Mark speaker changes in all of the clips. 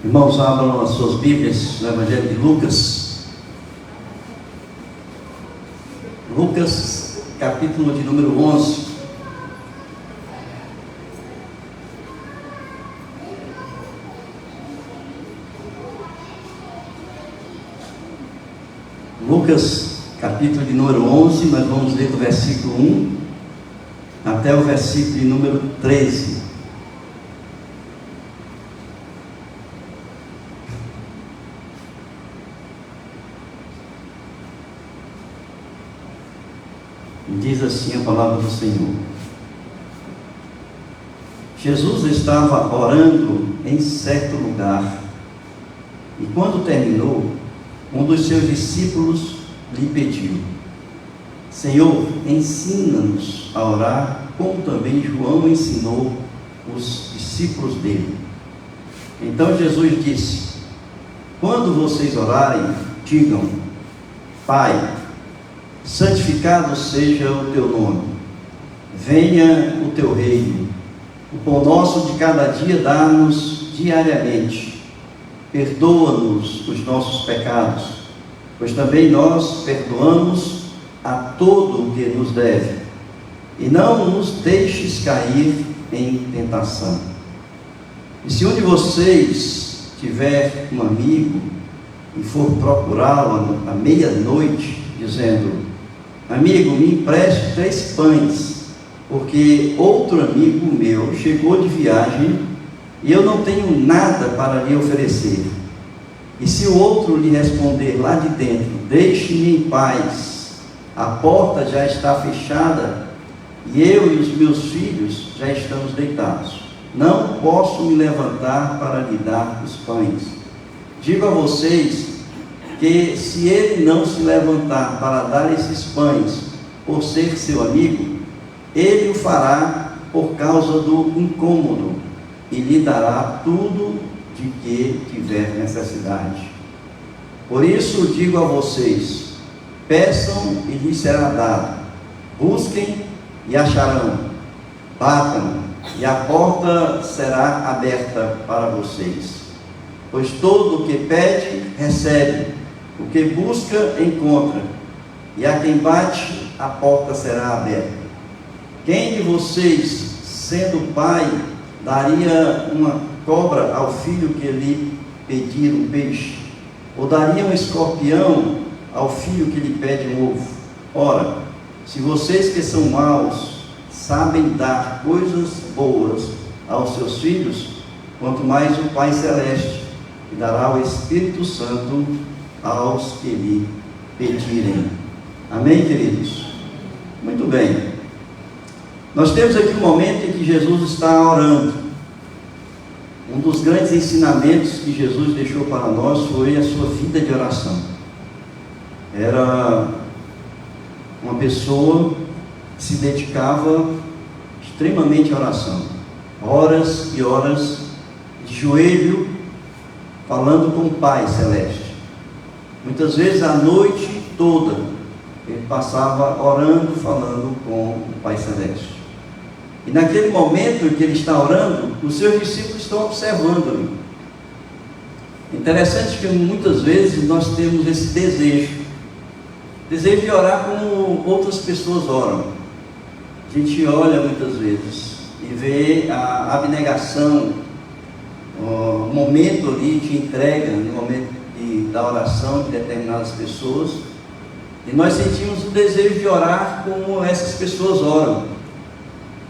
Speaker 1: Irmãos, abram as suas Bíblias no Evangelho de Lucas. Lucas, capítulo de número 11. Lucas, capítulo de número 11, nós vamos ler do versículo 1 até o versículo de número 13. Diz assim a palavra do Senhor: Jesus estava orando em certo lugar, e quando terminou, um dos seus discípulos lhe pediu: Senhor, ensina-nos a orar, como também João ensinou os discípulos dele. Então Jesus disse: quando vocês orarem, digam: Pai, santificado seja o teu nome, venha o teu reino, o pão nosso de cada dia dá-nos diariamente, perdoa-nos os nossos pecados, pois também nós perdoamos a todo o que nos deve, e não nos deixes cair em tentação. E se um de vocês tiver um amigo e for procurá-lo à meia-noite, dizendo: Amigo, me empreste 3 pães, porque outro amigo meu chegou de viagem e eu não tenho nada para lhe oferecer. E se o outro lhe responder lá de dentro: deixe-me em paz, a porta já está fechada e eu e os meus filhos já estamos deitados, não posso me levantar para lhe dar os pães. Digo a vocês que se ele não se levantar para dar esses pães por ser seu amigo, ele o fará por causa do incômodo e lhe dará tudo de que tiver necessidade. Por isso digo a vocês: peçam e lhes será dado, busquem e acharão, batam e a porta será aberta para vocês. Pois todo o que pede, recebe, o que busca, encontra, e a quem bate, a porta será aberta. Quem de vocês, sendo pai, daria uma cobra ao filho que lhe pedir um peixe? Ou daria um escorpião ao filho que lhe pede um ovo? Ora, se vocês que são maus sabem dar coisas boas aos seus filhos, quanto mais o Pai Celeste, que dará o Espírito Santo aos que lhe pedirem. Amém, queridos? Muito bem. Nós temos aqui um momento em que Jesus está orando. Um dos grandes ensinamentos que Jesus deixou para nós foi a sua vida de oração. Era uma pessoa que se dedicava extremamente à oração, horas e horas de joelho, falando com o Pai Celeste. Muitas vezes a noite toda ele passava orando, falando com o Pai Celeste. E naquele momento em que ele está orando, os seus discípulos estão observando-lhe. Interessante que muitas vezes nós temos esse desejo de orar como outras pessoas oram. A gente olha muitas vezes e vê a abnegação, o momento ali de entrega, no momento da oração de determinadas pessoas, e nós sentimos o desejo de orar como essas pessoas oram.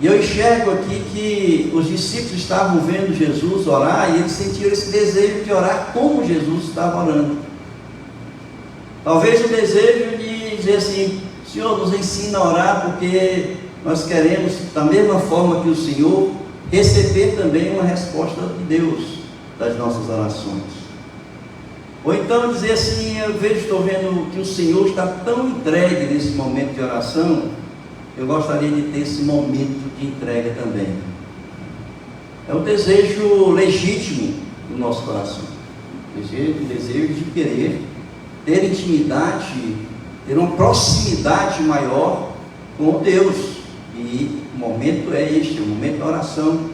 Speaker 1: E eu enxergo aqui que os discípulos estavam vendo Jesus orar e eles sentiram esse desejo de orar como Jesus estava orando. Talvez o desejo de dizer assim: Senhor, nos ensina a orar, porque nós queremos, da mesma forma que o Senhor, receber também uma resposta de Deus das nossas orações. Ou então dizer assim: estou vendo que o Senhor está tão entregue nesse momento de oração, eu gostaria de ter esse momento de entrega também. É um desejo legítimo do nosso coração, o desejo de querer ter intimidade, ter uma proximidade maior com Deus. E o momento é este, o momento da oração,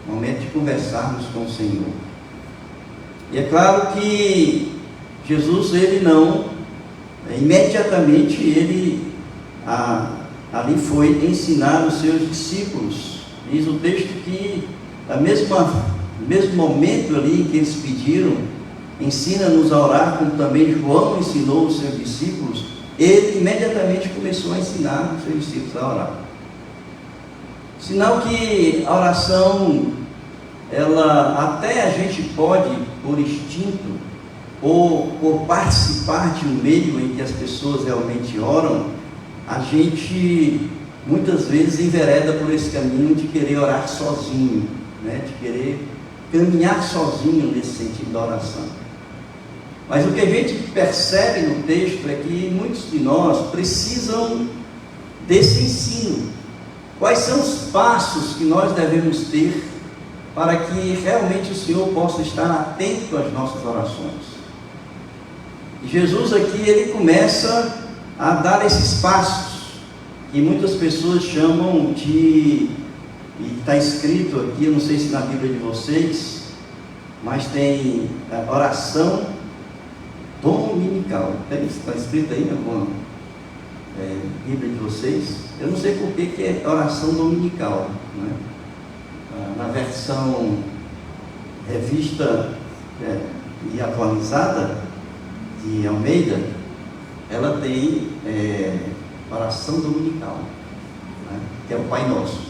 Speaker 1: o momento de conversarmos com o Senhor. E é claro que Jesus, ele não, imediatamente ele ali foi ensinar os seus discípulos. Diz o texto que no mesmo momento ali que eles pediram, ensina-nos a orar, como também João ensinou os seus discípulos, ele imediatamente começou a ensinar os seus discípulos a orar. Sinal que a oração, ela até a gente pode, por instinto, ou por participar de um meio em que as pessoas realmente oram, a gente muitas vezes envereda por esse caminho de querer orar sozinho, né? De querer caminhar sozinho nesse sentido da oração. Mas o que a gente percebe no texto é que muitos de nós precisam desse ensino. Quais são os passos que nós devemos ter para que realmente o Senhor possa estar atento às nossas orações? E Jesus aqui, ele começa a dar esses passos, que muitas pessoas chamam de, e está escrito aqui, eu não sei se na Bíblia de vocês, mas tem oração dominical. Está escrito aí em alguma Bíblia de vocês? Eu não sei por que é oração dominical, né? Na versão revista e atualizada de Almeida, ela tem oração dominical, né? Que é o Pai Nosso.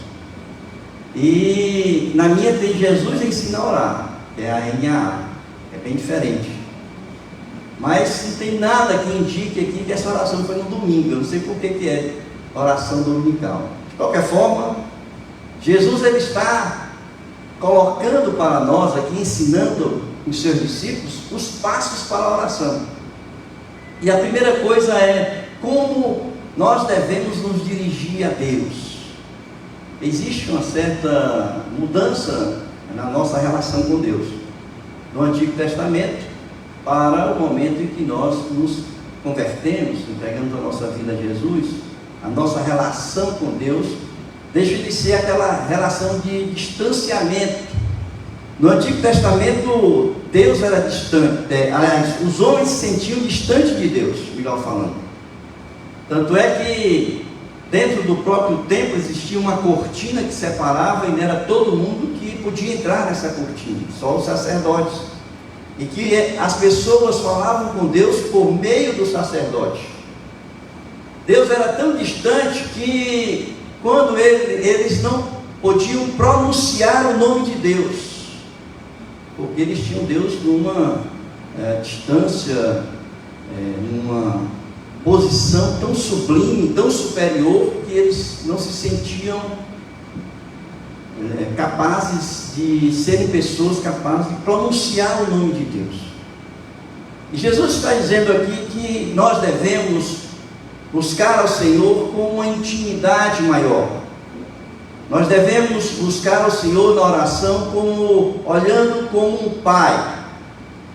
Speaker 1: E na minha tem Jesus ensina a orar, que é a NAA, é bem diferente. Mas não tem nada que indique aqui que essa oração foi no domingo. Eu não sei por que é oração dominical. De qualquer forma, Jesus, ele está colocando para nós aqui, ensinando os seus discípulos os passos para a oração. E a primeira coisa é como nós devemos nos dirigir a Deus. Existe uma certa mudança na nossa relação com Deus, do Antigo Testamento para o momento em que nós nos convertemos, entregamos a nossa vida a Jesus. A nossa relação com Deus deixa de ser aquela relação de distanciamento. No Antigo Testamento, Deus era distante, aliás, os homens se sentiam distantes de Deus, melhor falando. Tanto é que dentro do próprio templo existia uma cortina que separava, e não era todo mundo que podia entrar nessa cortina, só os sacerdotes. E que as pessoas falavam com Deus por meio do sacerdote. Deus era tão distante que quando eles não podiam pronunciar o nome de Deus, porque eles tinham Deus numa distância, numa posição tão sublime, tão superior, que eles não se sentiam capazes de serem pessoas capazes de pronunciar o nome de Deus. E Jesus está dizendo aqui que nós devemos buscar ao Senhor com uma intimidade maior. Nós devemos buscar ao Senhor na oração olhando como um Pai.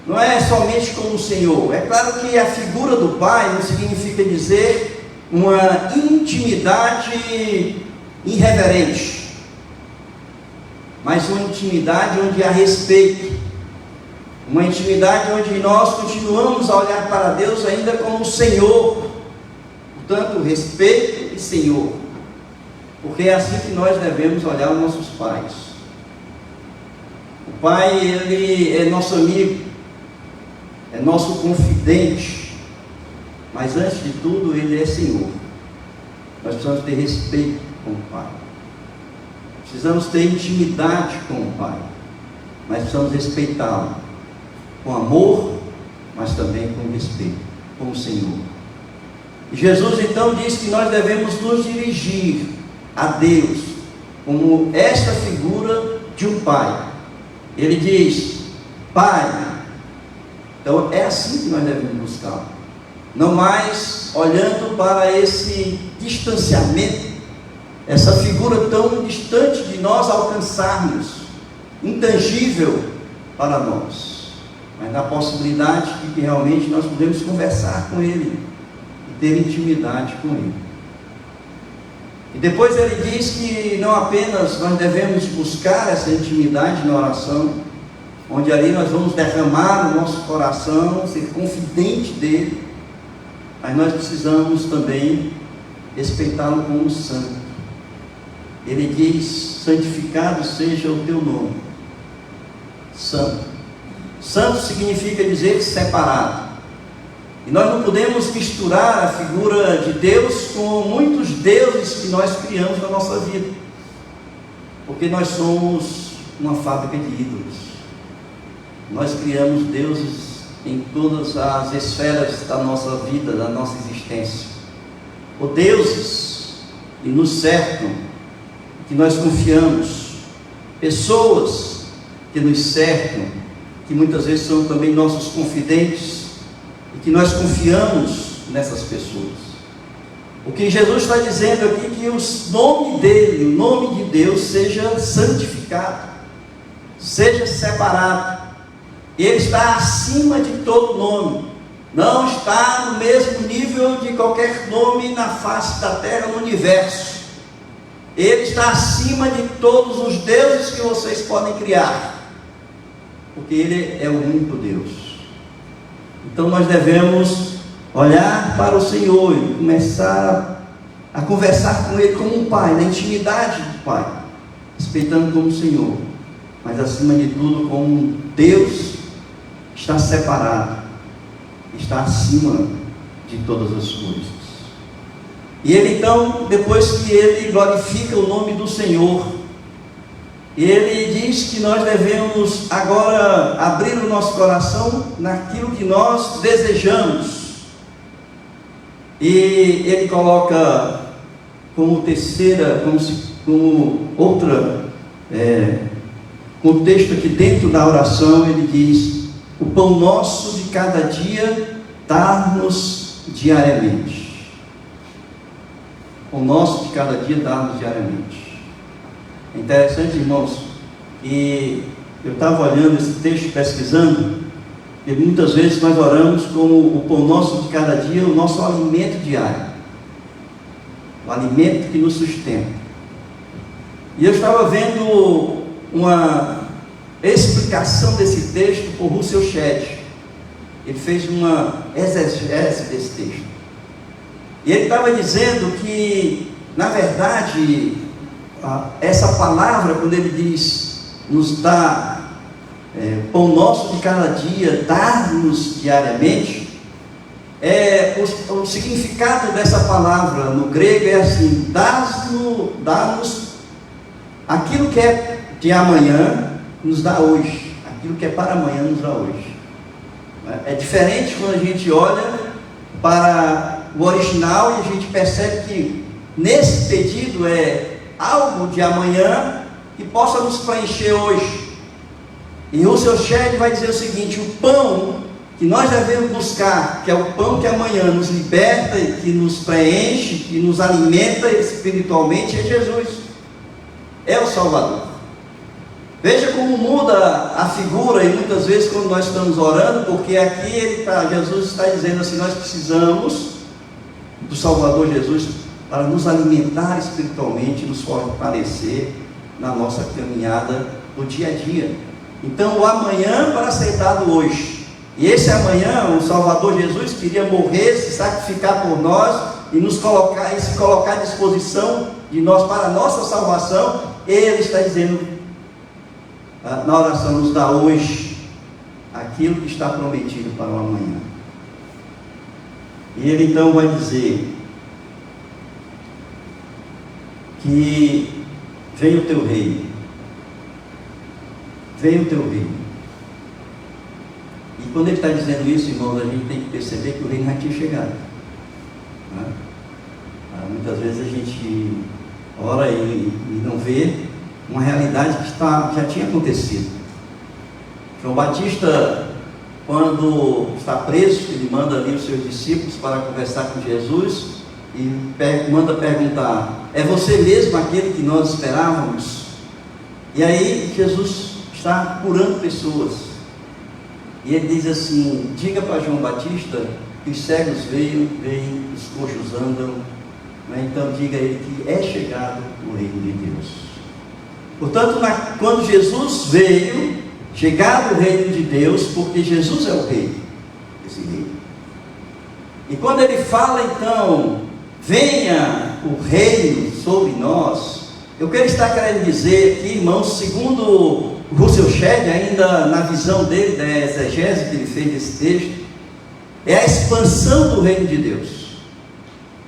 Speaker 1: Não é somente como o Senhor. É claro que a figura do Pai não significa dizer uma intimidade irreverente, mas uma intimidade onde há respeito, uma intimidade onde nós continuamos a olhar para Deus ainda como Senhor, portanto, respeito e Senhor, porque é assim que nós devemos olhar os nossos pais. O Pai, ele é nosso amigo, é nosso confidente, mas antes de tudo, ele é Senhor. Nós precisamos ter respeito com o Pai. Precisamos ter intimidade com o Pai, mas precisamos respeitá-lo, com amor, mas também com respeito, com o Senhor. E Jesus então diz que nós devemos nos dirigir a Deus, como esta figura de um Pai. Ele diz, Pai. Então é assim que nós devemos buscar, não mais olhando para esse distanciamento, essa figura tão distante de nós alcançarmos, intangível para nós, mas na possibilidade de que realmente nós podemos conversar com Ele e ter intimidade com Ele. E depois ele diz que não apenas nós devemos buscar essa intimidade na oração, onde ali nós vamos derramar o nosso coração, ser confidente dele, mas nós precisamos também respeitá-lo como santo. Ele diz: santificado seja o teu nome. Santo. Santo significa dizer separado. E nós não podemos misturar a figura de Deus com muitos deuses que nós criamos na nossa vida, porque nós somos uma fábrica de ídolos. Nós criamos deuses em todas as esferas da nossa vida, da nossa existência, ou deuses que nos cercam, que nós confiamos, pessoas que nos cercam, que muitas vezes são também nossos confidentes, e que nós confiamos nessas pessoas. O que Jesus está dizendo aqui é que o nome dele, o nome de Deus, seja santificado, seja separado. Ele está acima de todo nome, não está no mesmo nível de qualquer nome na face da terra, no universo. Ele está acima de todos os deuses que vocês podem criar, porque ele é o único Deus. Então nós devemos olhar para o Senhor e começar a conversar com Ele como um Pai, na intimidade do Pai, respeitando como Senhor, mas acima de tudo como um Deus que está separado, está acima de todas as coisas. E ele então, depois que ele glorifica o nome do Senhor, ele diz que nós devemos agora abrir o nosso coração naquilo que nós desejamos. E ele coloca como terceira, como outra contexto aqui dentro da oração, ele diz: o pão nosso de cada dia dá-nos diariamente. O nosso de cada dia dá-nos diariamente. É interessante, irmãos, que eu estava olhando esse texto, pesquisando, e muitas vezes nós oramos como o pão nosso de cada dia, o nosso alimento diário, o alimento que nos sustenta. E eu estava vendo uma explicação desse texto por Russell Shedd. Ele fez uma exegese desse texto, e ele estava dizendo que, na verdade, essa palavra, quando ele diz nos dá pão nosso de cada dia, dar-nos diariamente, o significado dessa palavra no grego é assim: dá-nos aquilo que é de amanhã, nos dá hoje, aquilo que é para amanhã, nos dá hoje. É diferente quando a gente olha para o original e a gente percebe que nesse pedido é algo de amanhã que possa nos preencher hoje. E o seu Shedd vai dizer o seguinte: o pão que nós devemos buscar, que é o pão que amanhã nos liberta e que nos preenche, que nos alimenta espiritualmente, é Jesus, é o Salvador. Veja como muda a figura, e muitas vezes quando nós estamos orando, porque aqui Jesus está dizendo assim: nós precisamos do Salvador Jesus para nos alimentar espiritualmente, nos fortalecer na nossa caminhada do dia a dia. Então o amanhã para ser dado hoje, e esse amanhã o Salvador Jesus queria morrer, se sacrificar por nós e nos colocar, e se colocar à disposição de nós para a nossa salvação. Ele está dizendo na oração: nos dá hoje aquilo que está prometido para o amanhã. E ele então vai dizer que venha o teu reino, venha o teu reino. E quando ele está dizendo isso, irmãos, a gente tem que perceber que o reino já tinha chegado, né? Muitas vezes a gente ora e não vê uma realidade que já tinha acontecido. João Batista, quando está preso, ele manda ali os seus discípulos para conversar com Jesus e manda perguntar: é você mesmo aquele que nós esperávamos? E aí Jesus está curando pessoas, e ele diz assim: diga para João Batista que os cegos veem, os coxos andam, né? Então diga a ele que é chegado o reino de Deus. Portanto, quando Jesus veio, chegado o reino de Deus, porque Jesus é o rei desse reino. E quando ele fala então, venha o reino sobre nós, eu quero estar querendo dizer aqui, irmãos, segundo Russell Shedd, ainda na visão dele, da exegese que ele fez desse texto, é a expansão do reino de Deus.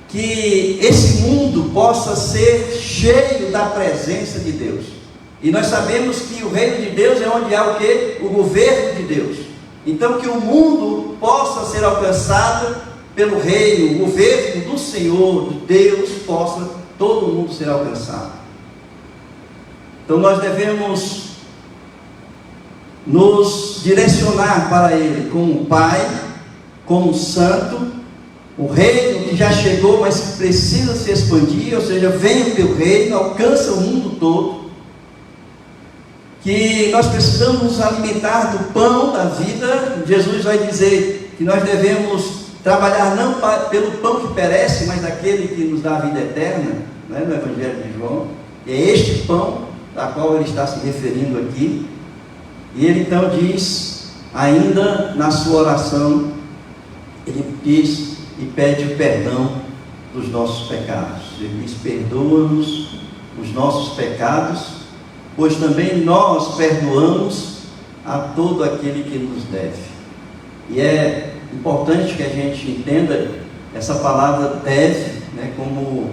Speaker 1: Que esse mundo possa ser cheio da presença de Deus. E nós sabemos que o reino de Deus é onde há o quê? O governo de Deus. Então que o mundo possa ser alcançado pelo reino, o governo do Senhor, de Deus, possa todo mundo ser alcançado. Então nós devemos nos direcionar para Ele como Pai, como Santo, o reino que já chegou, mas que precisa se expandir, ou seja, venha o teu reino, alcança o mundo todo, que nós precisamos nos alimentar do pão da vida. Jesus vai dizer que nós devemos trabalhar não pelo pão que perece, mas daquele que nos dá a vida eterna, né, no Evangelho de João. É este pão a qual ele está se referindo aqui. E ele então diz, ainda na sua oração, ele diz e pede o perdão dos nossos pecados. Ele diz, perdoa-nos os nossos pecados, pois também nós perdoamos a todo aquele que nos deve. E é importante que a gente entenda essa palavra deve, né, como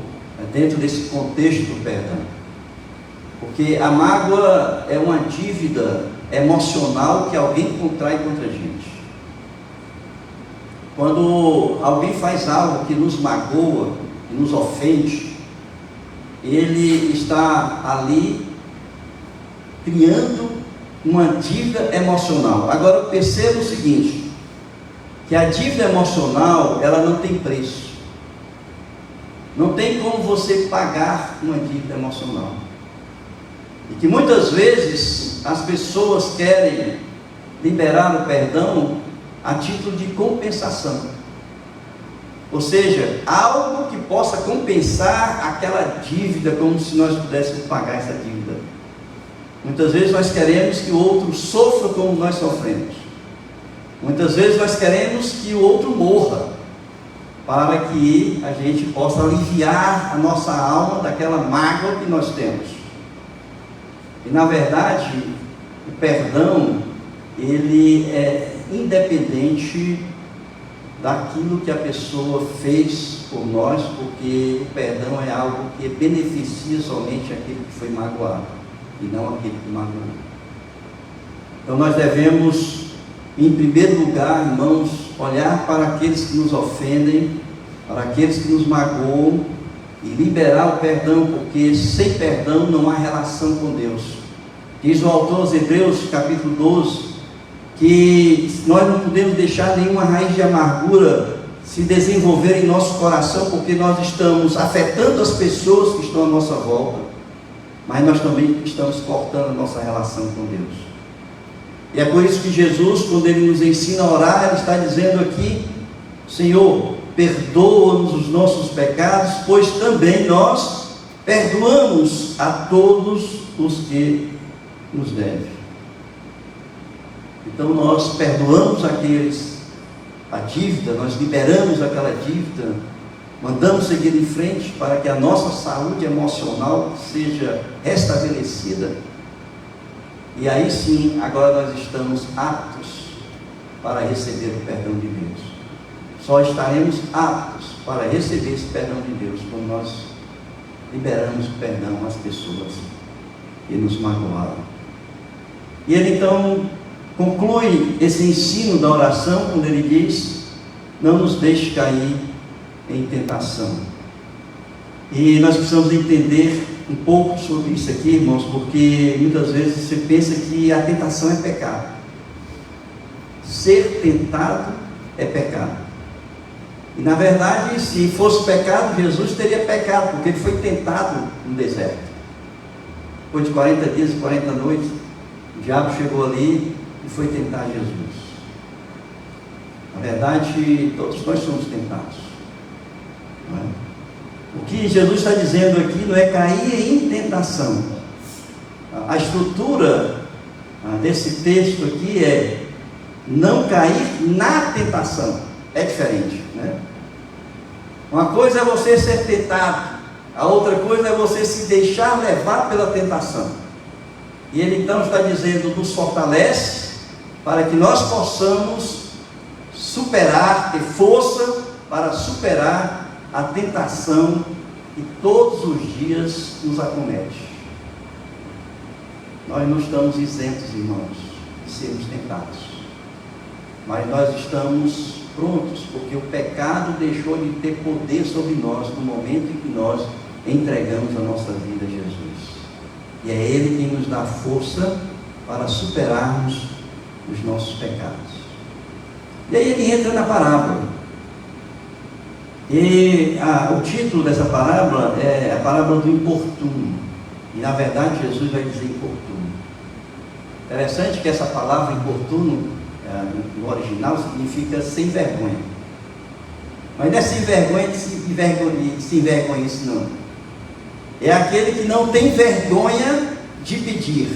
Speaker 1: dentro desse contexto do perdão. Porque a mágoa é uma dívida emocional que alguém contrai contra a gente. Quando alguém faz algo que nos magoa, que nos ofende, ele está ali criando uma dívida emocional. Agora perceba o seguinte, que a dívida emocional, ela não tem preço. Não tem como você pagar uma dívida emocional. E que muitas vezes as pessoas querem liberar o perdão a título de compensação. Ou seja, algo que possa compensar aquela dívida, como se nós pudéssemos pagar essa dívida. Muitas vezes nós queremos que o outro sofra como nós sofremos. Muitas vezes nós queremos que o outro morra, para que a gente possa aliviar a nossa alma daquela mágoa que nós temos. E na verdade, o perdão, ele é independente daquilo que a pessoa fez por nós, porque o perdão é algo que beneficia somente aquele que foi magoado, e não aquele que magoou. Então nós devemos, em primeiro lugar, irmãos, olhar para aqueles que nos ofendem, para aqueles que nos magoam, e liberar o perdão, porque sem perdão não há relação com Deus. Diz o autor aos Hebreus, capítulo 12, que nós não podemos deixar nenhuma raiz de amargura se desenvolver em nosso coração, porque nós estamos afetando as pessoas que estão à nossa volta, mas nós também estamos cortando a nossa relação com Deus. E é por isso que Jesus, quando Ele nos ensina a orar, Ele está dizendo aqui, Senhor, perdoa-nos os nossos pecados, pois também nós perdoamos a todos os que nos devem. Então nós perdoamos aqueles, a dívida, nós liberamos aquela dívida, mandamos seguir em frente para que a nossa saúde emocional seja restabelecida. E aí sim, agora nós estamos aptos para receber o perdão de Deus. Só estaremos aptos para receber esse perdão de Deus quando nós liberamos o perdão às pessoas que nos magoaram. E ele então conclui esse ensino da oração quando ele diz, não nos deixe cair em tentação. E nós precisamos entender um pouco sobre isso aqui, irmãos, porque muitas vezes você pensa que a tentação é pecado. Ser tentado é pecado. E na verdade, se fosse pecado, Jesus teria pecado, porque ele foi tentado no deserto. Depois de 40 dias e 40 noites, o diabo chegou ali e foi tentar Jesus. Na verdade, todos nós somos tentados. Não é? O que Jesus está dizendo aqui não é cair em tentação. A estrutura desse texto aqui é não cair na tentação. É diferente, né? Uma coisa é você ser tentado, a outra coisa é você se deixar levar pela tentação. E ele então está dizendo, nos fortalece para que nós possamos superar, ter força para superar a tentação que todos os dias nos acomete. Nós não estamos isentos, irmãos, de sermos tentados, mas nós estamos prontos, porque o pecado deixou de ter poder sobre nós no momento em que nós entregamos a nossa vida a Jesus. E é Ele quem nos dá força para superarmos os nossos pecados. E aí ele entra na parábola. E o título dessa parábola é a parábola do importuno. E na verdade Jesus vai dizer importuno. Interessante que essa palavra importuno, no original, significa sem vergonha. Mas não é sem vergonha de se envergonhar isso não. É aquele que não tem vergonha de pedir.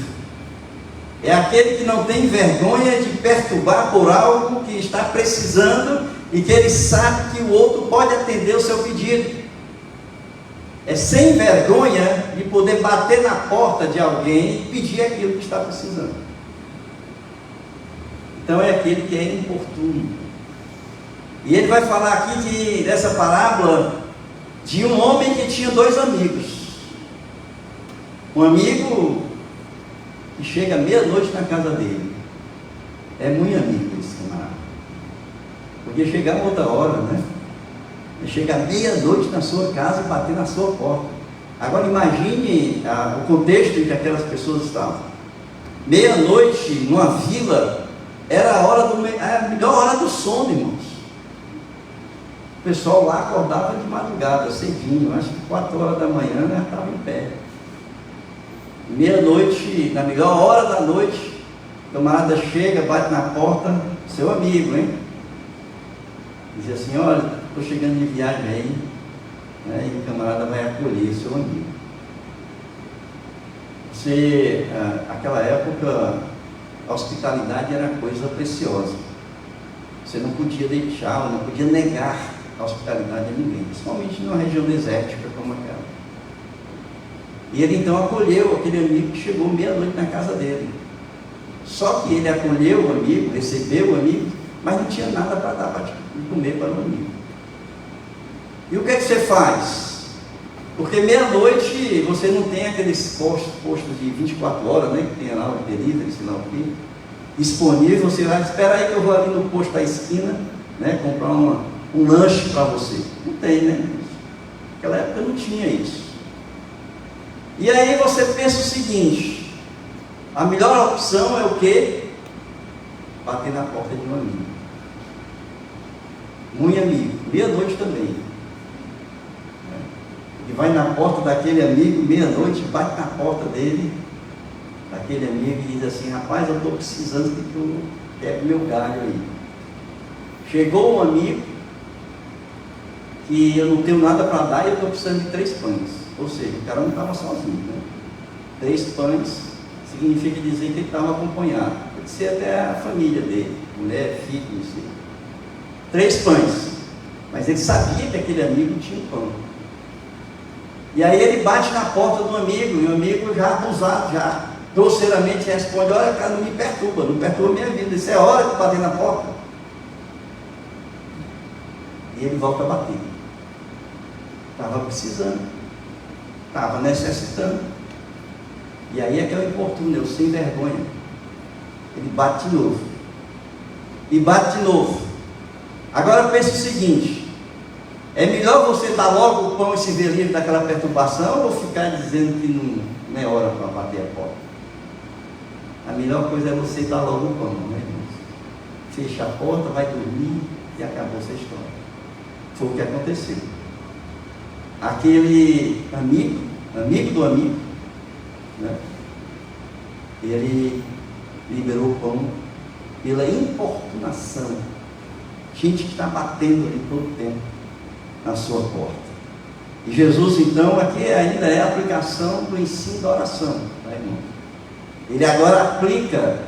Speaker 1: É aquele que não tem vergonha de perturbar por algo que está precisando e que ele sabe que o outro pode atender o seu pedido. É sem vergonha de poder bater na porta de alguém e pedir aquilo que está precisando. Então é aquele que é importuno. E ele vai falar aqui dessa parábola de um homem que tinha 2 amigos. Um amigo que chega meia-noite na casa dele. É muito amigo esse camarada. Podia chegar a outra hora, né? Chegar meia-noite na sua casa e bater na sua porta. Agora imagine o contexto em que aquelas pessoas estavam. Meia-noite numa vila era a melhor hora do sono, irmãos. O pessoal lá acordava de madrugada, cedinho, acho que 4 horas da manhã já estava em pé. Meia-noite, na melhor hora da noite, o camarada chega, bate na porta, seu amigo, hein? Diz assim, olha, estou chegando de viagem aí, né? E o camarada vai acolher seu amigo. Aquela época, a hospitalidade era coisa preciosa. Você não podia deixar, não podia negar a hospitalidade a ninguém, principalmente numa região desértica como aquela. E ele então acolheu aquele amigo que chegou meia-noite na casa dele. Só que ele acolheu o amigo, recebeu o amigo, mas não tinha nada para dar para comer para o amigo. E o que é que você faz? Porque meia-noite você não tem aqueles postos de 24 horas, né, que tem lá o delivery, sei lá o quê, disponível. Você vai, espera aí que eu vou ali no posto da esquina, né, comprar um lanche para você. Não tem, né? Naquela época não tinha isso. E aí você pensa o seguinte: a melhor opção é o quê? Bater na porta de um amigo. Muito amigo, meia-noite também. E vai na porta daquele amigo, meia-noite, bate na porta dele, daquele amigo, e diz assim: rapaz, eu estou precisando que tu quebre meu galho aí. Chegou um amigo que eu não tenho nada para dar e eu estou precisando de 3 pães. Ou seja, o cara não estava sozinho, né? 3 pães significa dizer que ele estava acompanhado. Pode ser até a família dele, mulher, filho, não sei. 3 pães. Mas ele sabia que aquele amigo tinha um pão. E aí ele bate na porta do amigo, e o amigo já abusado, já grosseiramente responde: olha, cara, não me perturba, não perturba a minha vida, isso é hora de bater na porta. E ele volta a bater. Estava precisando, estava necessitando. E aí é que é o importuno, eu sem vergonha. Ele bate de novo. E bate de novo. Agora pense o seguinte: é melhor você dar logo o pão e se ver livre daquela perturbação, ou ficar dizendo que não é hora para bater a porta? A melhor coisa é você dar logo o pão, né, irmãos? Fecha a porta, vai dormir e acabou essa história. Foi o que aconteceu. Aquele amigo do amigo, né? Ele liberou o pão pela importunação. Gente que está batendo ali todo o tempo na sua porta. E Jesus, então, aqui ainda é a aplicação do ensino da oração, tá, irmão? Ele agora aplica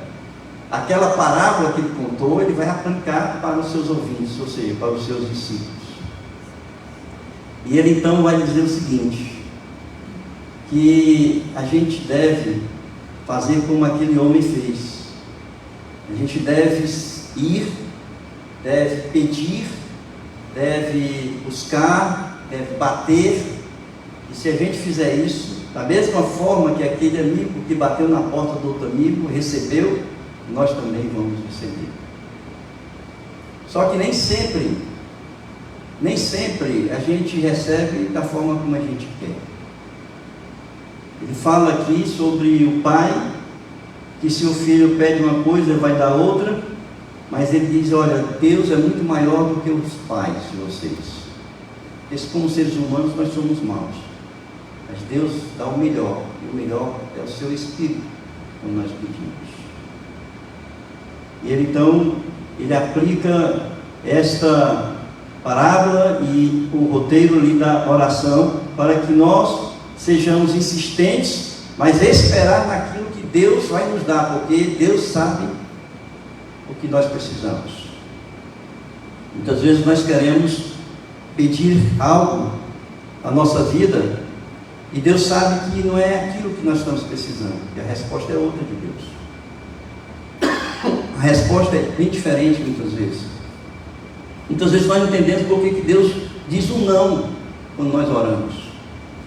Speaker 1: aquela parábola que ele contou, ele vai aplicar para os seus ouvintes, ou seja, para os seus discípulos. E ele então vai dizer o seguinte, que a gente deve fazer como aquele homem fez. A gente deve ir, deve pedir, deve buscar, deve bater. E se a gente fizer isso, da mesma forma que aquele amigo que bateu na porta do outro amigo recebeu, nós também vamos receber. Só que nem sempre a gente recebe da forma como a gente quer. Ele fala aqui sobre o pai, que se o filho pede uma coisa, ele vai dar outra, mas ele diz, olha, Deus é muito maior do que os pais de vocês. Porque como seres humanos nós somos maus, mas Deus dá o melhor, e o melhor é o seu Espírito, quando nós pedimos. E ele então, ele aplica esta parábola e o roteiro ali da oração, para que nós sejamos insistentes, mas esperar naquilo que Deus vai nos dar, porque Deus sabe o que nós precisamos. Muitas vezes nós queremos pedir algo na nossa vida, e Deus sabe que não é aquilo que nós estamos precisando, e a resposta é outra de Deus. A resposta é bem diferente muitas vezes. Muitas vezes nós não entendemos por que Deus diz um não quando nós oramos.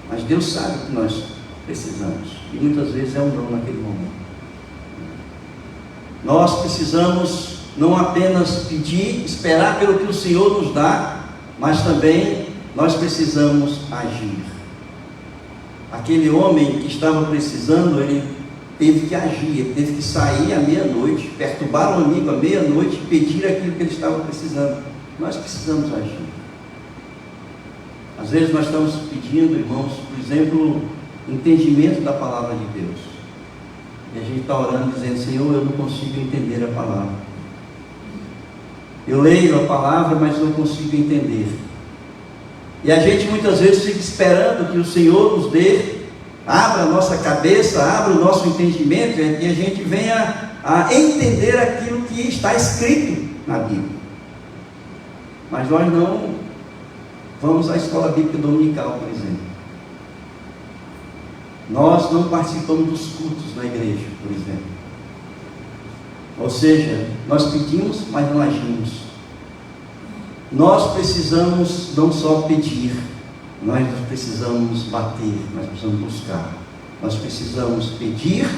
Speaker 1: Mas Deus sabe o que nós precisamos. E muitas vezes é um não naquele momento. Nós precisamos não apenas pedir, esperar pelo que o Senhor nos dá, mas também nós precisamos agir. Aquele homem que estava precisando, ele teve que agir, ele teve que sair à meia-noite, perturbar um amigo à meia-noite e pedir aquilo que ele estava precisando. Nós precisamos agir. Às vezes nós estamos pedindo, irmãos, por exemplo, entendimento da palavra de Deus. E a gente está orando dizendo, Senhor, eu não consigo entender a palavra. Eu leio a palavra, mas não consigo entender. E a gente muitas vezes fica esperando que o Senhor nos dê, abra a nossa cabeça, abra o nosso entendimento, e a gente venha a entender aquilo que está escrito na Bíblia. Mas nós não vamos à escola bíblica dominical, por exemplo. Nós não participamos dos cultos na igreja, por exemplo. Ou seja, nós pedimos, mas não agimos. Nós precisamos não só pedir, nós precisamos bater, nós precisamos buscar. Nós precisamos pedir,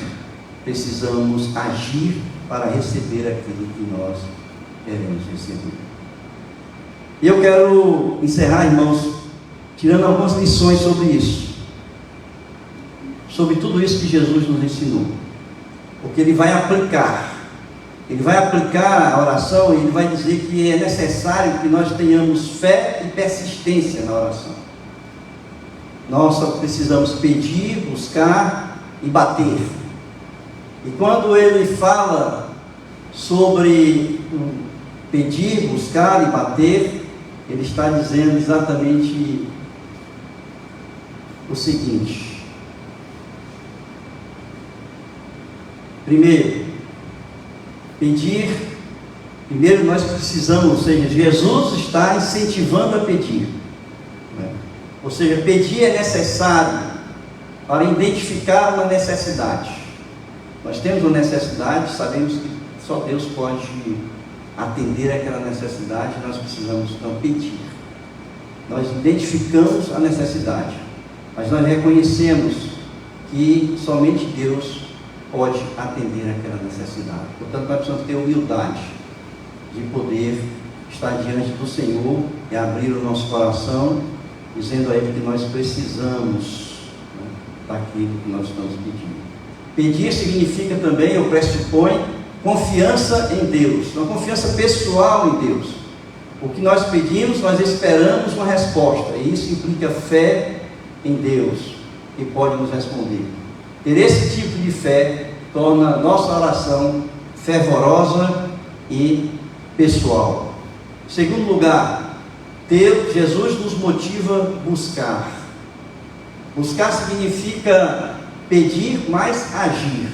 Speaker 1: precisamos agir para receber aquilo que nós queremos receber. E eu quero encerrar, irmãos, tirando algumas lições sobre isso. Sobre tudo isso que Jesus nos ensinou. Porque Ele vai aplicar. Ele vai aplicar a oração e Ele vai dizer que é necessário que nós tenhamos fé e persistência na oração. Nós só precisamos pedir, buscar e bater. E quando Ele fala sobre pedir, buscar e bater, Ele está dizendo exatamente o seguinte. Primeiro, primeiro nós precisamos, ou seja, Jesus está incentivando a pedir. Ou seja, pedir é necessário para identificar uma necessidade. Nós temos uma necessidade, sabemos que só Deus pode atender aquela necessidade, nós precisamos então pedir. Nós identificamos a necessidade, mas nós reconhecemos que somente Deus pode atender aquela necessidade. Portanto, nós precisamos ter humildade de poder estar diante do Senhor e abrir o nosso coração, dizendo a Ele que nós precisamos, daquilo que nós estamos pedindo. Pedir significa também, eu pressuponho, confiança em Deus, uma confiança pessoal em Deus. O que nós pedimos, nós esperamos uma resposta, e isso implica fé em Deus, que pode nos responder. Ter esse tipo de fé torna a nossa oração fervorosa e pessoal. Em segundo lugar, Jesus nos motiva a buscar. Buscar significa pedir, mas agir.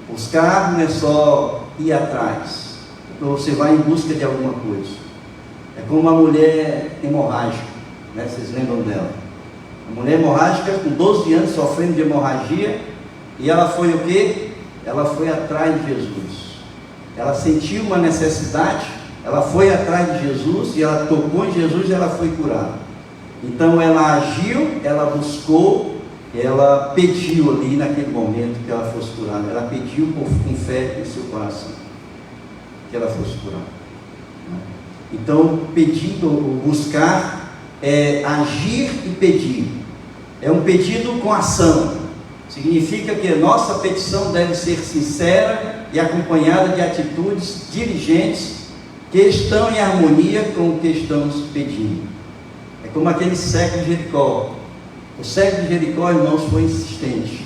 Speaker 1: Buscar não é só ir atrás, você vai em busca de alguma coisa. É como uma mulher hemorrágica, né? Vocês lembram dela? A mulher hemorrágica com 12 anos sofrendo de hemorragia, e ela foi o quê? Ela foi atrás de Jesus. Ela sentiu uma necessidade, ela foi atrás de Jesus, e ela tocou em Jesus e ela foi curada. Então ela agiu, ela buscou, ela pediu ali naquele momento que ela fosse curada. Ela pediu com fé em seu coração que ela fosse curada. Então, pedido, buscar é agir e pedir. É um pedido com ação. Significa que a nossa petição deve ser sincera e acompanhada de atitudes diligentes que estão em harmonia com o que estamos pedindo. É como aquele cego de Jericó. O cego de Jericó, irmãos, foi insistente.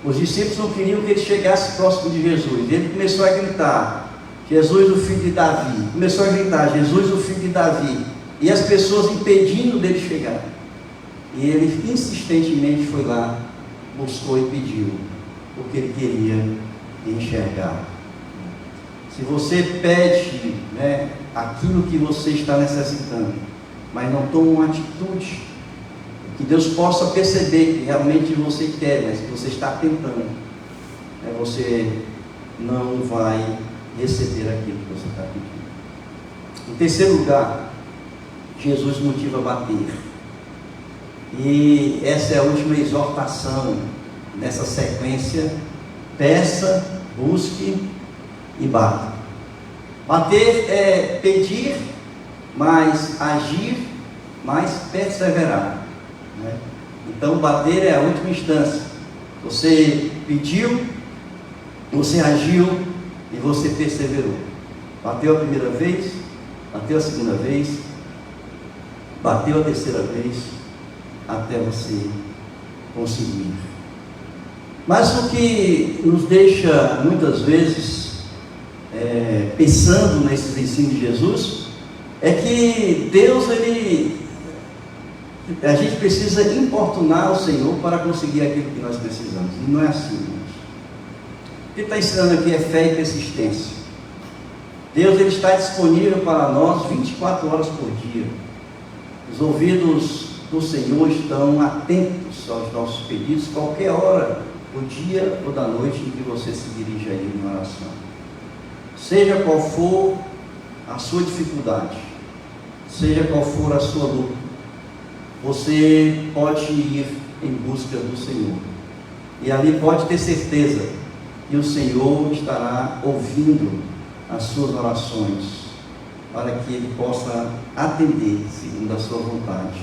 Speaker 1: Os discípulos não queriam que ele chegasse próximo de Jesus. Ele começou a gritar: Jesus, o filho de Davi. Começou a gritar: Jesus, o filho de Davi. E as pessoas impedindo dele chegar. E ele insistentemente foi lá, buscou e pediu o que ele queria enxergar. Se você pede, né, aquilo que você está necessitando, mas não toma uma atitude, que Deus possa perceber que realmente você quer, mas que você está tentando, você não vai receber aquilo que você está pedindo. Em terceiro lugar, Jesus motiva a bater. E essa é a última exortação nessa sequência: peça, busque e bata. Bater é pedir, mas agir, mas perseverar. Então, bater é a última instância. Você pediu, você agiu e você perseverou. Bateu a primeira vez, bateu a segunda vez, bateu a terceira vez, até você conseguir. Mas o que nos deixa muitas vezes pensando nesses ensinos de Jesus é que Deus, a gente precisa importunar o Senhor para conseguir aquilo que nós precisamos. E não é assim, irmãos. O que está ensinando aqui é fé e persistência. Deus, ele está disponível para nós 24 horas por dia. Os ouvidos do Senhor estão atentos aos nossos pedidos, qualquer hora do dia ou da noite em que você se dirige a Ele em oração. Seja qual for a sua dificuldade, seja qual for a sua luta, você pode ir em busca do Senhor. E ali pode ter certeza que o Senhor estará ouvindo as suas orações, para que Ele possa atender segundo a sua vontade,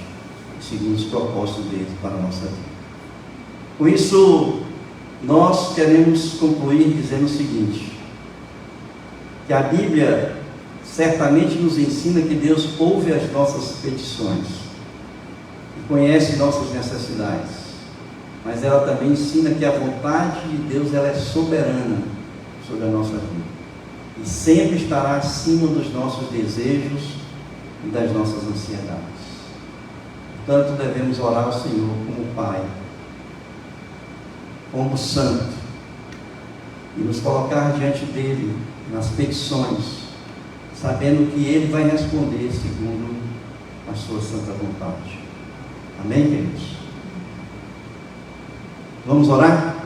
Speaker 1: segundo os propósitos dele para a nossa vida. Com isso, nós queremos concluir dizendo o seguinte: que a Bíblia certamente nos ensina que Deus ouve as nossas petições e conhece nossas necessidades, mas ela também ensina que a vontade de Deus, ela é soberana sobre a nossa vida e sempre estará acima dos nossos desejos e das nossas ansiedades. Portanto, devemos orar ao Senhor como Pai, como Santo, e nos colocar diante dele nas petições, sabendo que Ele vai responder segundo a sua santa vontade. Amém, queridos? Vamos orar?